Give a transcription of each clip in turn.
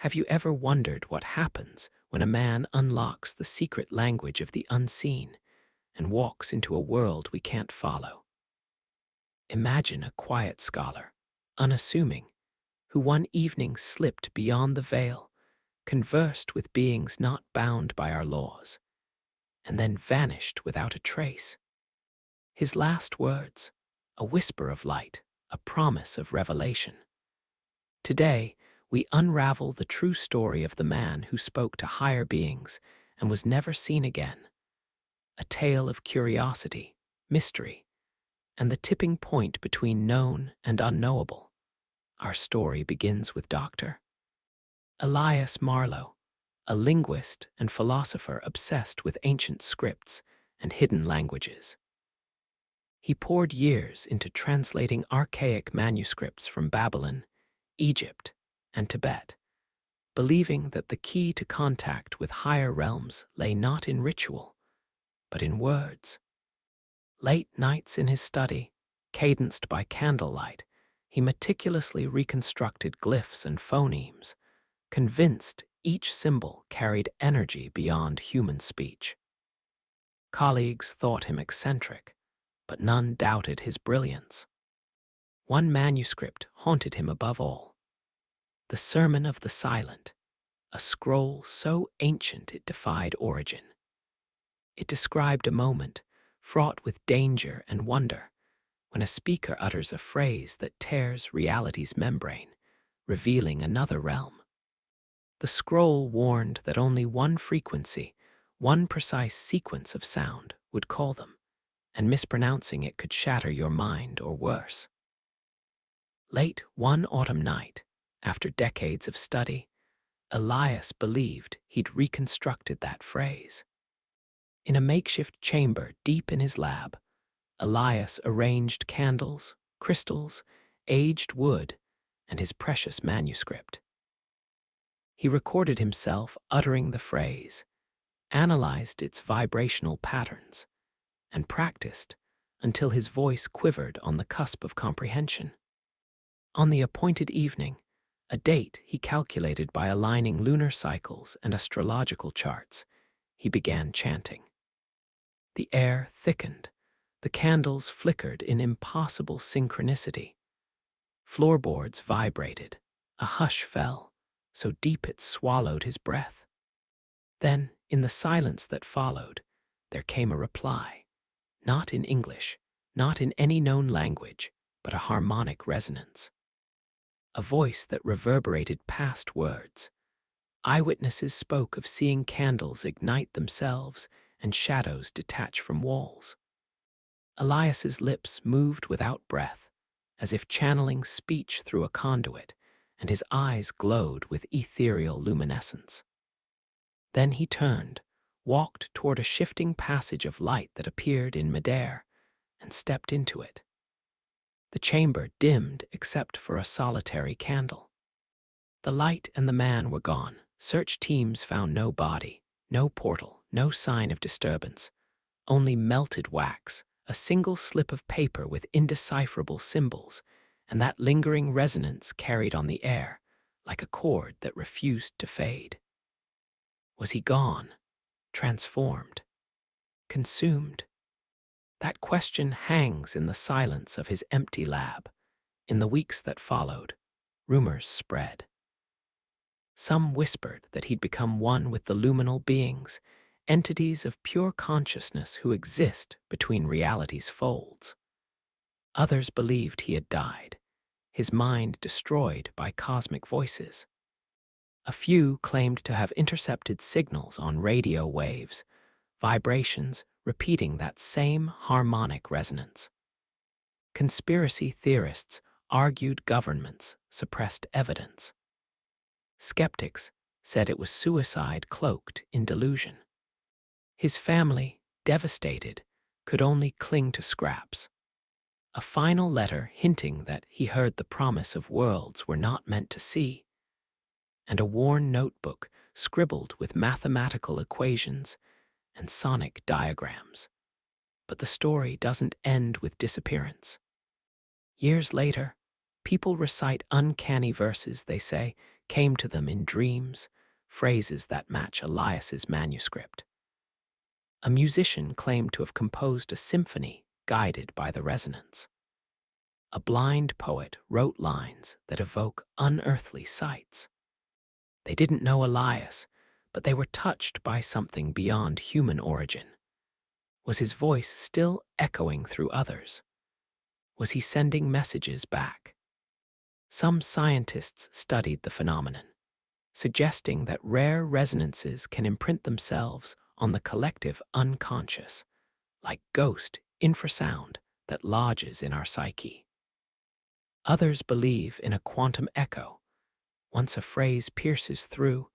Have you ever wondered what happens when a man unlocks the secret language of the unseen and walks into a world we can't follow? Imagine a quiet scholar, unassuming, who one evening slipped beyond the veil, conversed with beings not bound by our laws, and then vanished without a trace. His last words, a whisper of light, a promise of revelation. Today, we unravel the true story of the man who spoke to higher beings and was never seen again. A tale of curiosity, mystery, and the tipping point between known and unknowable. Our story begins with Dr. Elias Marlowe, a linguist and philosopher obsessed with ancient scripts and hidden languages. He poured years into translating archaic manuscripts from Babylon, Egypt, and Tibet, believing that the key to contact with higher realms lay not in ritual, but in words. Late nights in his study, cadenced by candlelight, he meticulously reconstructed glyphs and phonemes, convinced each symbol carried energy beyond human speech. Colleagues thought him eccentric, but none doubted his brilliance. One manuscript haunted him above all: the Sermon of the Silent, a scroll so ancient it defied origin. It described a moment fraught with danger and wonder, when a speaker utters a phrase that tears reality's membrane, revealing another realm. The scroll warned that only one frequency, one precise sequence of sound, would call them, and mispronouncing it could shatter your mind or worse. Late one autumn night, after decades of study, Elias believed he'd reconstructed that phrase. In a makeshift chamber deep in his lab, Elias arranged candles, crystals, aged wood, and his precious manuscript. He recorded himself uttering the phrase, analyzed its vibrational patterns, and practiced until his voice quivered on the cusp of comprehension. On the appointed evening, a date he calculated by aligning lunar cycles and astrological charts, he began chanting. The air thickened, the candles flickered in impossible synchronicity. Floorboards vibrated, a hush fell, so deep it swallowed his breath. Then, in the silence that followed, there came a reply, not in English, not in any known language, but a harmonic resonance. A voice that reverberated past words. Eyewitnesses spoke of seeing candles ignite themselves and shadows detach from walls. Elias's lips moved without breath, as if channeling speech through a conduit, and his eyes glowed with ethereal luminescence. Then he turned, walked toward a shifting passage of light that appeared in midair, and stepped into it. The chamber dimmed except for a solitary candle. The light and the man were gone. Search teams found no body, no portal, no sign of disturbance, only melted wax, a single slip of paper with indecipherable symbols, and that lingering resonance carried on the air, like a chord that refused to fade. Was he gone, transformed, consumed? That question hangs in the silence of his empty lab. In the weeks that followed, rumors spread. Some whispered that he'd become one with the luminal beings, entities of pure consciousness who exist between reality's folds. Others believed he had died, his mind destroyed by cosmic voices. A few claimed to have intercepted signals on radio waves, vibrations repeating that same harmonic resonance. Conspiracy theorists argued governments suppressed evidence. Skeptics said it was suicide cloaked in delusion. His family, devastated, could only cling to scraps. A final letter hinting that he heard the promise of worlds we're not meant to see, and a worn notebook scribbled with mathematical equations and sonic diagrams. But the story doesn't end with disappearance. Years later, people recite uncanny verses, they say, came to them in dreams, phrases that match Elias's manuscript. A musician claimed to have composed a symphony guided by the resonance. A blind poet wrote lines that evoke unearthly sights. They didn't know Elias, but they were touched by something beyond human origin. Was his voice still echoing through others? Was he sending messages back? Some scientists studied the phenomenon, suggesting that rare resonances can imprint themselves on the collective unconscious, like ghost infrasound that lodges in our psyche. Others believe in a quantum echo. Once a phrase pierces through,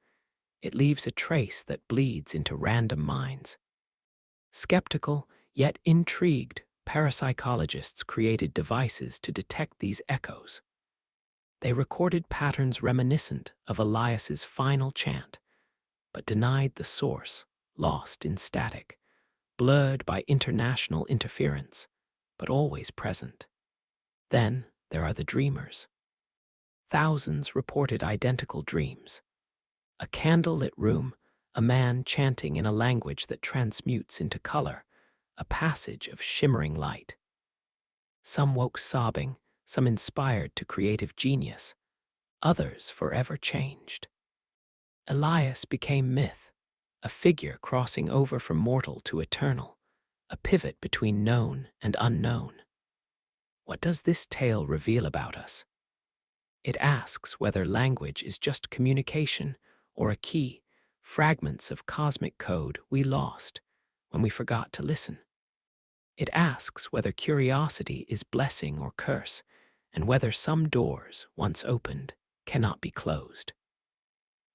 it leaves a trace that bleeds into random minds. Skeptical, yet intrigued, parapsychologists created devices to detect these echoes. They recorded patterns reminiscent of Elias's final chant, but denied the source, lost in static, blurred by international interference, but always present. Then there are the dreamers. Thousands reported identical dreams. A candlelit room, a man chanting in a language that transmutes into color, a passage of shimmering light. Some woke sobbing, some inspired to creative genius, others forever changed. Elias became myth, a figure crossing over from mortal to eternal, a pivot between known and unknown. What does this tale reveal about us? It asks whether language is just communication or a key, fragments of cosmic code we lost when we forgot to listen. It asks whether curiosity is blessing or curse, and whether some doors, once opened, cannot be closed.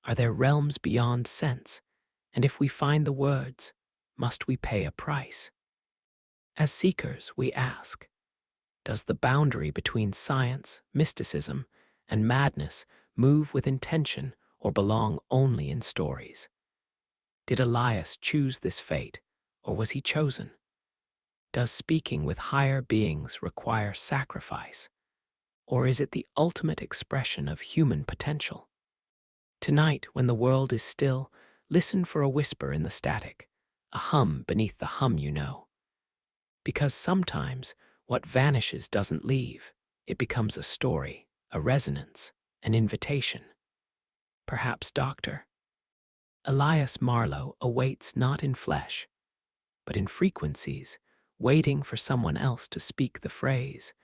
Are there realms beyond sense? And if we find the words, must we pay a price? As seekers, we ask, does the boundary between science, mysticism, and madness move with intention or belong only in stories? Did Elias choose this fate, or was he chosen? Does speaking with higher beings require sacrifice, or is it the ultimate expression of human potential? Tonight, when the world is still, listen for a whisper in the static, a hum beneath the hum you know. Because sometimes what vanishes doesn't leave, it becomes a story, a resonance, an invitation. Perhaps, Doctor, Elias Marlowe awaits not in flesh, but in frequencies, waiting for someone else to speak the phrase,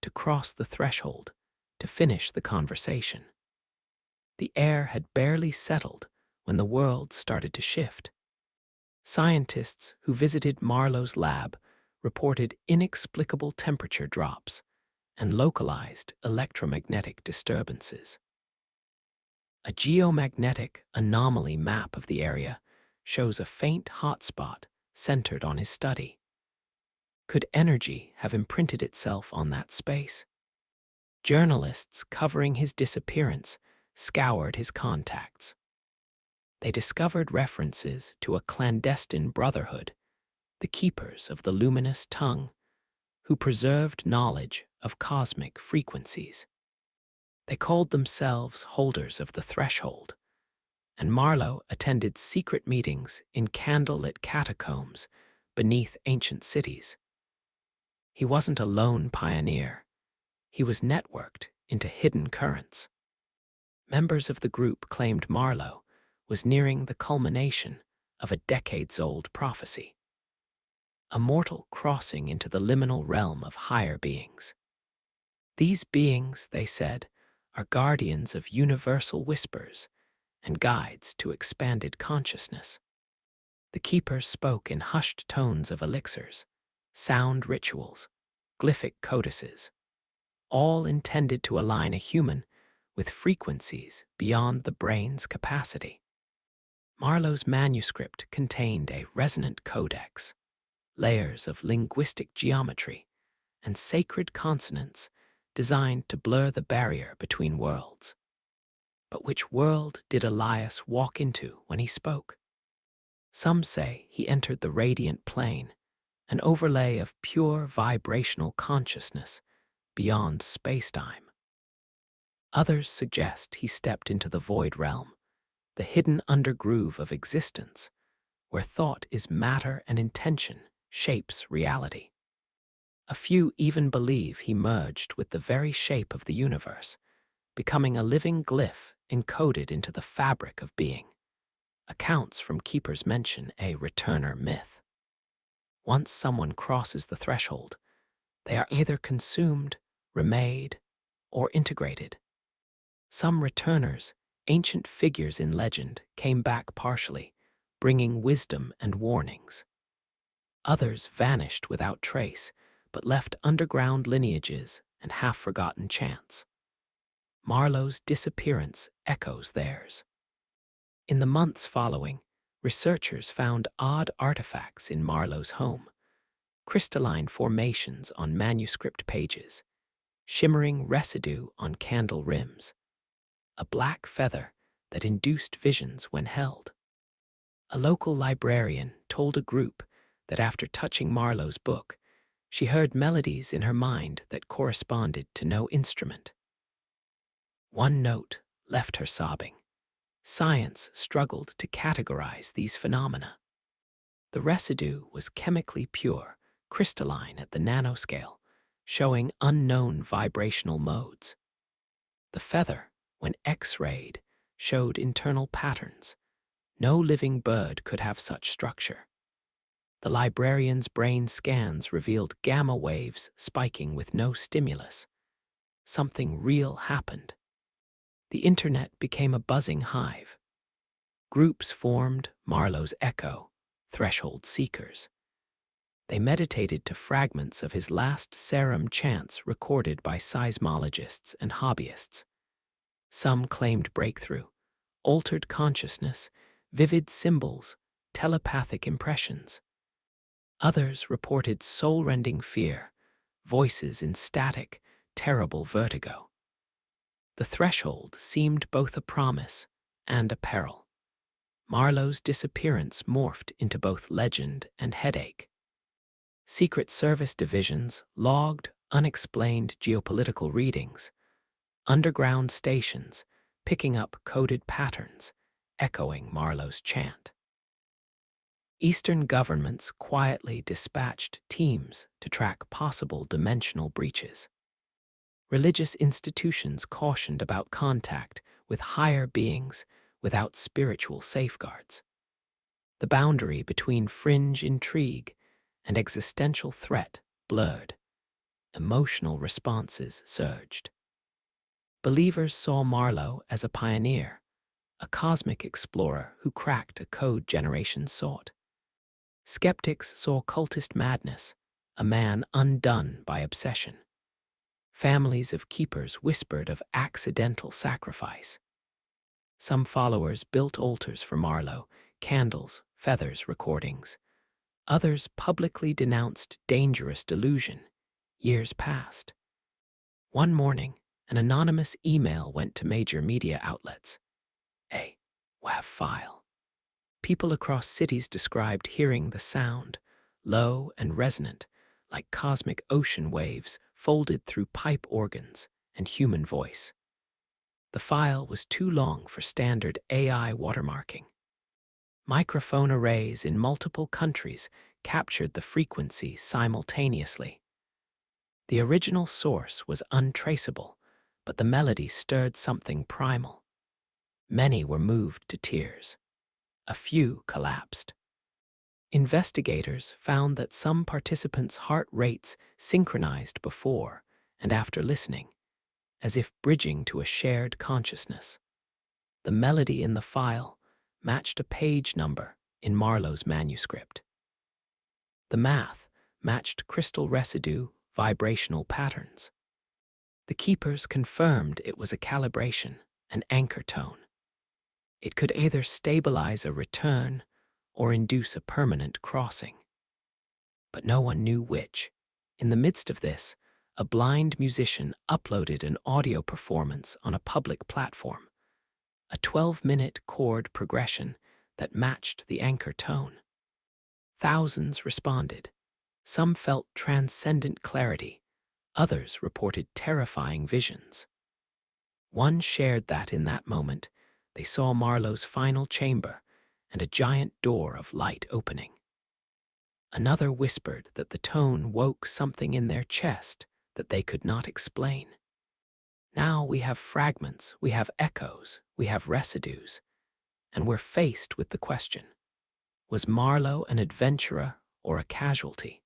to cross the threshold, to finish the conversation. The air had barely settled when the world started to shift. Scientists who visited Marlowe's lab reported inexplicable temperature drops and localized electromagnetic disturbances. A geomagnetic anomaly map of the area shows a faint hotspot centered on his study. Could energy have imprinted itself on that space? Journalists covering his disappearance scoured his contacts. They discovered references to a clandestine brotherhood, the keepers of the luminous tongue, who preserved knowledge of cosmic frequencies. They called themselves holders of the threshold, and Marlowe attended secret meetings in candlelit catacombs beneath ancient cities. He wasn't a lone pioneer. He was networked into hidden currents. Members of the group claimed Marlowe was nearing the culmination of a decades-old prophecy, a mortal crossing into the liminal realm of higher beings. These beings, they said, are guardians of universal whispers and guides to expanded consciousness. The keepers spoke in hushed tones of elixirs, sound rituals, glyphic codices, all intended to align a human with frequencies beyond the brain's capacity. Marlowe's manuscript contained a resonant codex, layers of linguistic geometry, and sacred consonants designed to blur the barrier between worlds. But which world did Elias walk into when he spoke? Some say he entered the radiant plane, an overlay of pure vibrational consciousness beyond spacetime. Others suggest he stepped into the void realm, the hidden undergroove of existence, where thought is matter and intention shapes reality. A few even believe he merged with the very shape of the universe, becoming a living glyph encoded into the fabric of being. Accounts from keepers mention a returner myth. Once someone crosses the threshold, they are either consumed, remade, or integrated. Some returners, ancient figures in legend, came back partially, bringing wisdom and warnings. Others vanished without trace, but left underground lineages and half-forgotten chants. Marlowe's disappearance echoes theirs. In the months following, researchers found odd artifacts in Marlowe's home, crystalline formations on manuscript pages, shimmering residue on candle rims, a black feather that induced visions when held. A local librarian told a group that after touching Marlowe's book, she heard melodies in her mind that corresponded to no instrument. One note left her sobbing. Science struggled to categorize these phenomena. The residue was chemically pure, crystalline at the nanoscale, showing unknown vibrational modes. The feather, when X-rayed, showed internal patterns. No living bird could have such structure. The librarian's brain scans revealed gamma waves spiking with no stimulus. Something real happened. The internet became a buzzing hive. Groups formed, Marlowe's Echo, threshold seekers. They meditated to fragments of his last serum chants recorded by seismologists and hobbyists. Some claimed breakthrough, altered consciousness, vivid symbols, telepathic impressions. Others reported soul-rending fear, voices in static, terrible vertigo. The threshold seemed both a promise and a peril. Marlowe's disappearance morphed into both legend and headache. Secret Service divisions logged unexplained geopolitical readings, underground stations picking up coded patterns, echoing Marlowe's chant. Eastern governments quietly dispatched teams to track possible dimensional breaches. Religious institutions cautioned about contact with higher beings without spiritual safeguards. The boundary between fringe intrigue and existential threat blurred. Emotional responses surged. Believers saw Marlowe as a pioneer, a cosmic explorer who cracked a code generations sought. Skeptics saw cultist madness, a man undone by obsession. Families of keepers whispered of accidental sacrifice. Some followers built altars for Marlowe, candles, feathers, recordings. Others publicly denounced dangerous delusion. Years passed. One morning, an anonymous email went to major media outlets. A WAV file. People across cities described hearing the sound, low and resonant, like cosmic ocean waves folded through pipe organs and human voice. The file was too long for standard AI watermarking. Microphone arrays in multiple countries captured the frequency simultaneously. The original source was untraceable, but the melody stirred something primal. Many were moved to tears. A few collapsed. Investigators found that some participants' heart rates synchronized before and after listening, as if bridging to a shared consciousness. The melody in the file matched a page number in Marlowe's manuscript. The math matched crystal residue vibrational patterns. The keepers confirmed it was a calibration, an anchor tone. It could either stabilize a return or induce a permanent crossing. But no one knew which. In the midst of this, a blind musician uploaded an audio performance on a public platform, a 12-minute chord progression that matched the anchor tone. Thousands responded. Some felt transcendent clarity. Others reported terrifying visions. One shared that in that moment they saw Marlowe's final chamber and a giant door of light opening. Another whispered that the tone woke something in their chest that they could not explain. Now we have fragments, we have echoes, we have residues, and we're faced with the question: was Marlowe an adventurer or a casualty?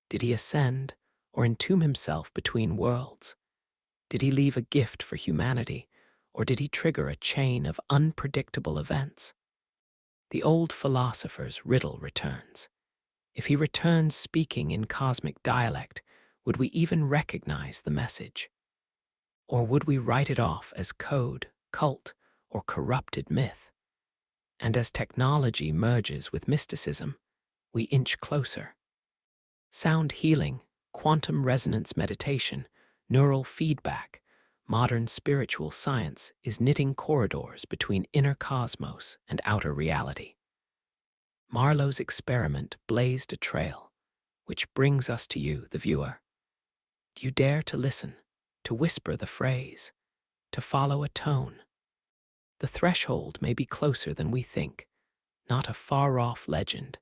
Did he ascend or entomb himself between worlds? Did he leave a gift for humanity, or did he trigger a chain of unpredictable events? The old philosopher's riddle returns. If he returns speaking in cosmic dialect, would we even recognize the message? Or would we write it off as code, cult, or corrupted myth? And as technology merges with mysticism, we inch closer. Sound healing, quantum resonance meditation, neural feedback, modern spiritual science is knitting corridors between inner cosmos and outer reality. Marlowe's experiment blazed a trail, which brings us to you, the viewer. Do you dare to listen, to whisper the phrase, to follow a tone? The threshold may be closer than we think, not a far-off legend,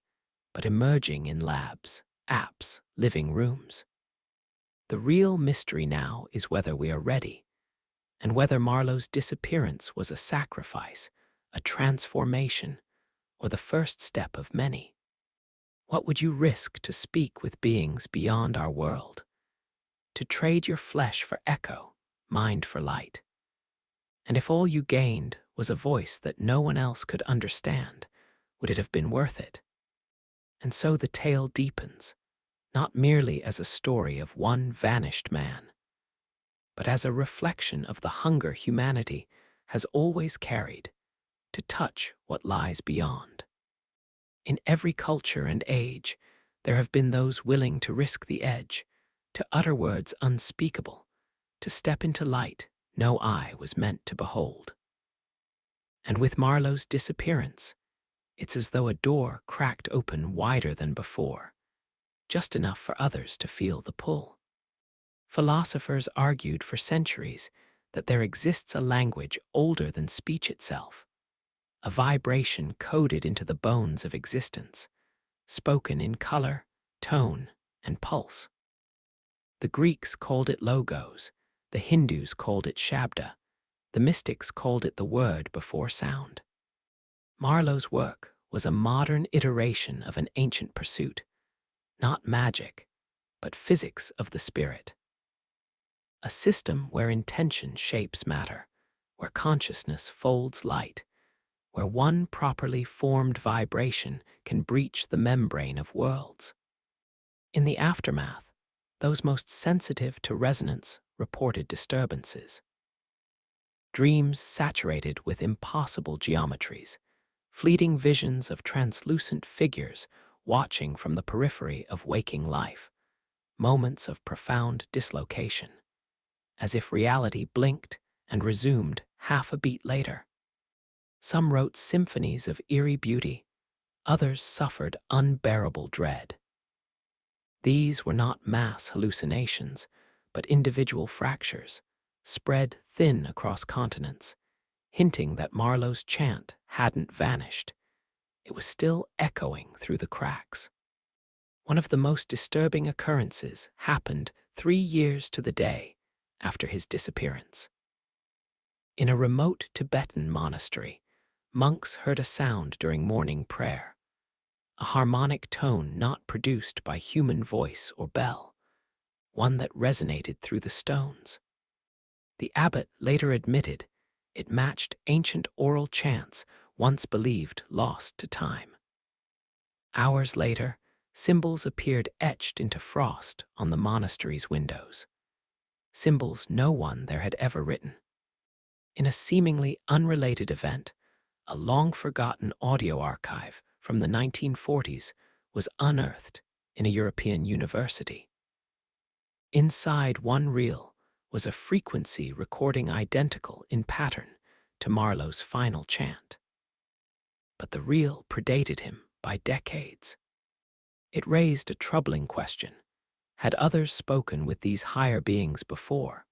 but emerging in labs, apps, living rooms. The real mystery now is whether we are ready, and whether Marlowe's disappearance was a sacrifice, a transformation, or the first step of many. What would you risk to speak with beings beyond our world? To trade your flesh for echo, mind for light? And if all you gained was a voice that no one else could understand, would it have been worth it? And so the tale deepens, not merely as a story of one vanished man, but as a reflection of the hunger humanity has always carried to touch what lies beyond. In every culture and age, there have been those willing to risk the edge, to utter words unspeakable, to step into light no eye was meant to behold. And with Marlowe's disappearance, it's as though a door cracked open wider than before, just enough for others to feel the pull. Philosophers argued for centuries that there exists a language older than speech itself, a vibration coded into the bones of existence, spoken in color, tone, and pulse. The Greeks called it logos, the Hindus called it shabda, the mystics called it the word before sound. Marlowe's work was a modern iteration of an ancient pursuit, not magic, but physics of the spirit. A system where intention shapes matter, where consciousness folds light, where one properly formed vibration can breach the membrane of worlds. In the aftermath, those most sensitive to resonance reported disturbances. Dreams saturated with impossible geometries, fleeting visions of translucent figures watching from the periphery of waking life, moments of profound dislocation, as if reality blinked and resumed half a beat later. Some wrote symphonies of eerie beauty, others suffered unbearable dread. These were not mass hallucinations, but individual fractures, spread thin across continents, hinting that Marlowe's chant hadn't vanished. It was still echoing through the cracks. One of the most disturbing occurrences happened 3 years to the day after his disappearance. In a remote Tibetan monastery, monks heard a sound during morning prayer, a harmonic tone not produced by human voice or bell, one that resonated through the stones. The abbot later admitted it matched ancient oral chants once believed lost to time. Hours later, symbols appeared etched into frost on the monastery's windows, symbols no one there had ever written. In a seemingly unrelated event, a long-forgotten audio archive from the 1940s was unearthed in a European university. Inside one reel was a frequency recording identical in pattern to Marlowe's final chant. But the reel predated him by decades. It raised a troubling question. Had others spoken with these higher beings before?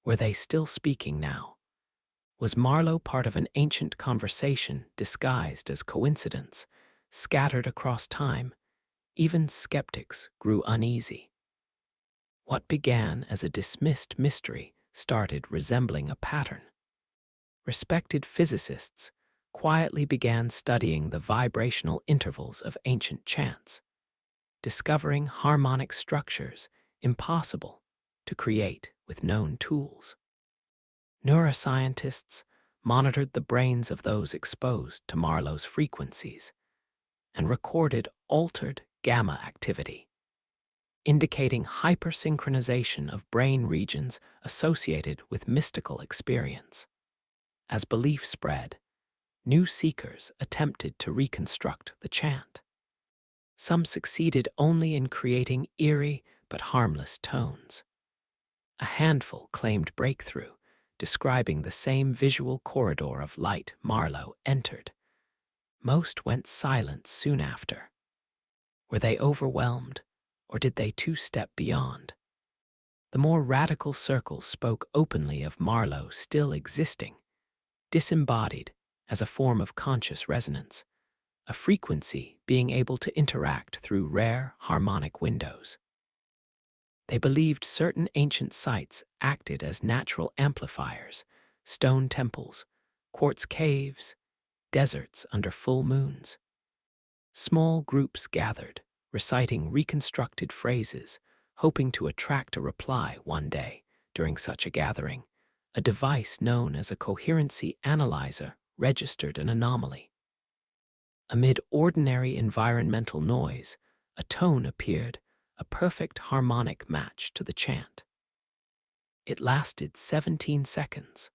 Were they still speaking now? Was Marlowe part of an ancient conversation disguised as coincidence, scattered across time? Even skeptics grew uneasy. What began as a dismissed mystery started resembling a pattern. Respected physicists quietly began studying the vibrational intervals of ancient chants, discovering harmonic structures impossible to create with known tools. Neuroscientists monitored the brains of those exposed to Marlowe's frequencies and recorded altered gamma activity, indicating hypersynchronization of brain regions associated with mystical experience. As belief spread, new seekers attempted to reconstruct the chant. Some succeeded only in creating eerie but harmless tones. A handful claimed breakthrough, describing the same visual corridor of light Marlowe entered. Most went silent soon after. Were they overwhelmed, or did they two-step beyond? The more radical circles spoke openly of Marlowe still existing, disembodied as a form of conscious resonance, a frequency being able to interact through rare harmonic windows. They believed certain ancient sites acted as natural amplifiers: stone temples, quartz caves, deserts under full moons. Small groups gathered, reciting reconstructed phrases, hoping to attract a reply one day. During such a gathering, a device known as a coherency analyzer registered an anomaly. Amid ordinary environmental noise, a tone appeared, a perfect harmonic match to the chant. It lasted 17 seconds.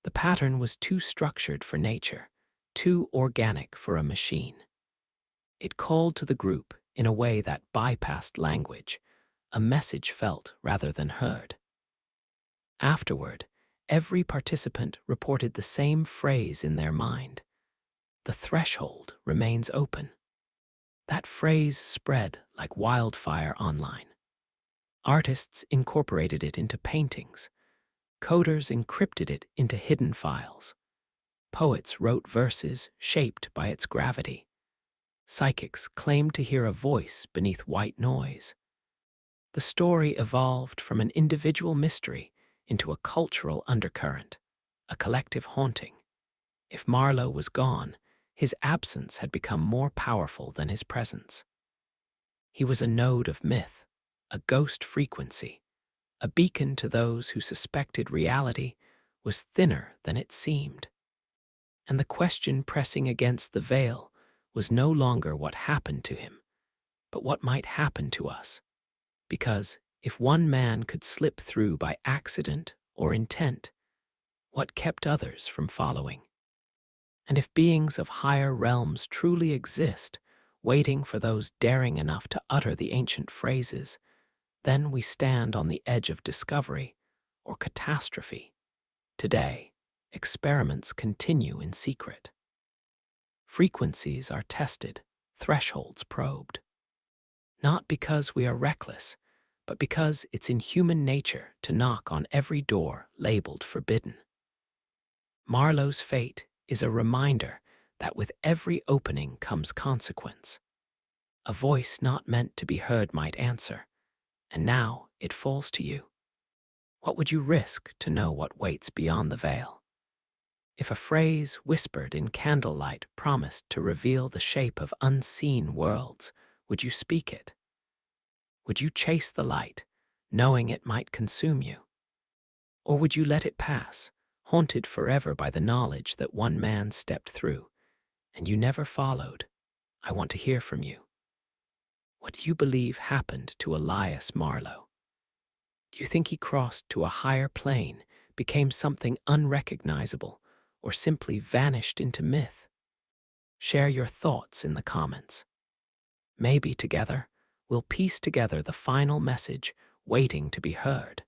The pattern was too structured for nature, too organic for a machine. It called to the group in a way that bypassed language, a message felt rather than heard. Afterward, every participant reported the same phrase in their mind: "The threshold remains open." That phrase spread like wildfire online. Artists incorporated it into paintings. Coders encrypted it into hidden files. Poets wrote verses shaped by its gravity. Psychics claimed to hear a voice beneath white noise. The story evolved from an individual mystery into a cultural undercurrent, a collective haunting. If Marlowe was gone, his absence had become more powerful than his presence. He was a node of myth, a ghost frequency, a beacon to those who suspected reality was thinner than it seemed. And the question pressing against the veil was no longer what happened to him, but what might happen to us. Because if one man could slip through by accident or intent, what kept others from following? And if beings of higher realms truly exist, waiting for those daring enough to utter the ancient phrases, then we stand on the edge of discovery or catastrophe. Today, experiments continue in secret. Frequencies are tested, thresholds probed. Not because we are reckless, but because it's in human nature to knock on every door labeled forbidden. Marlowe's fate is a reminder that with every opening comes consequence. A voice not meant to be heard might answer, and now it falls to you. What would you risk to know what waits beyond the veil? If a phrase whispered in candlelight promised to reveal the shape of unseen worlds, would you speak it? Would you chase the light, knowing it might consume you? Or would you let it pass, haunted forever by the knowledge that one man stepped through, and you never followed? I want to hear from you. What do you believe happened to Elias Marlowe? Do you think he crossed to a higher plane, became something unrecognizable, or simply vanished into myth? Share your thoughts in the comments. Maybe together, we'll piece together the final message waiting to be heard.